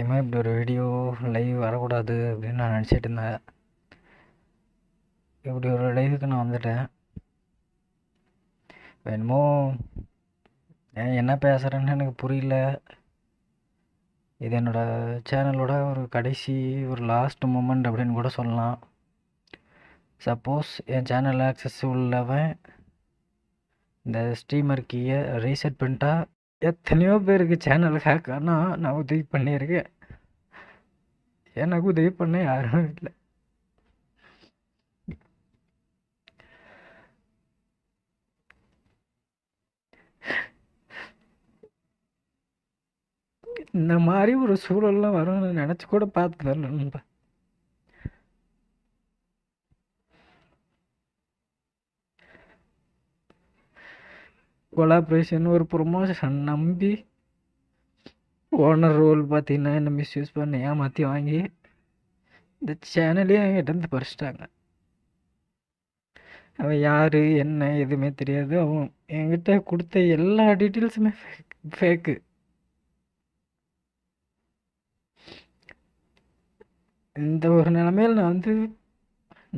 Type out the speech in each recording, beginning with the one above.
சத்தியமா இப்படி ஒரு வீடியோ லைவ் வரக்கூடாது அப்படின்னு நான் நினச்சிட்டு இருந்தேன். இப்படி ஒரு லைவுக்கு நான் வந்துட்டேன். என்னமோ என்ன பேசுகிறேன்னு எனக்கு புரியல. இது என்னோட சேனலோட ஒரு கடைசி ஒரு லாஸ்ட் மூமெண்ட் அப்படின்னு கூட சொல்லலாம். சப்போஸ் என் சேனல் ஆக்சஸ் உள்ளவன் இந்த ஸ்ட்ரீமர் கீயை ரீசெட் பண்ணிட்டா எத்தனையோ பேருக்கு சேனல் ஹேக் ஆனால் நான் உதவி பண்ணியிருக்கேன். எனக்கு உதவி பண்ண யாரும் இல்லை. இந்த மாதிரி ஒரு சூழல்லாம் வரும்னு நினச்சி கூட பார்த்ததில்ல நண்பா. கொலாபரேஷன் ஒரு ப்ரொமோஷன் நம்பி ஓனர் ரோல் பார்த்தீங்கன்னா என்ன மிஸ்யூஸ் பண்ணி ஏமாற்றி வாங்கி இந்த சேனலே என்கிட்ட பறிச்சிட்டாங்க. அவன் யார் என்ன எதுவுமே தெரியாது. அவன் என்கிட்ட கொடுத்த எல்லா டீட்டெயில்ஸுமே ஃபேக்கு. இந்த ஒரு நிலமையில் நான்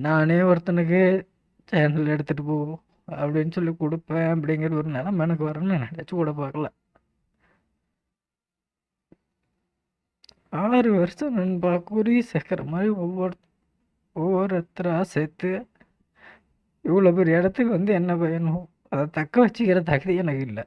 நானே ஒருத்தனுக்கு சேனல் எடுத்துகிட்டு போ அப்படின்னு சொல்லி கொடுப்பேன் அப்படிங்கிற ஒரு நிலமை எனக்கு வரும்னு நான் நினச்சி கூட பார்க்கல. 6 வருஷம் நண்பா குறி சேர்க்குற மாதிரி ஒவ்வொருத்தராக சேர்த்து இவ்வளோ பெரிய இடத்துக்கு என்ன பயனும் அதை தக்க வச்சுக்கிற தகுதி எனக்கு இல்லை.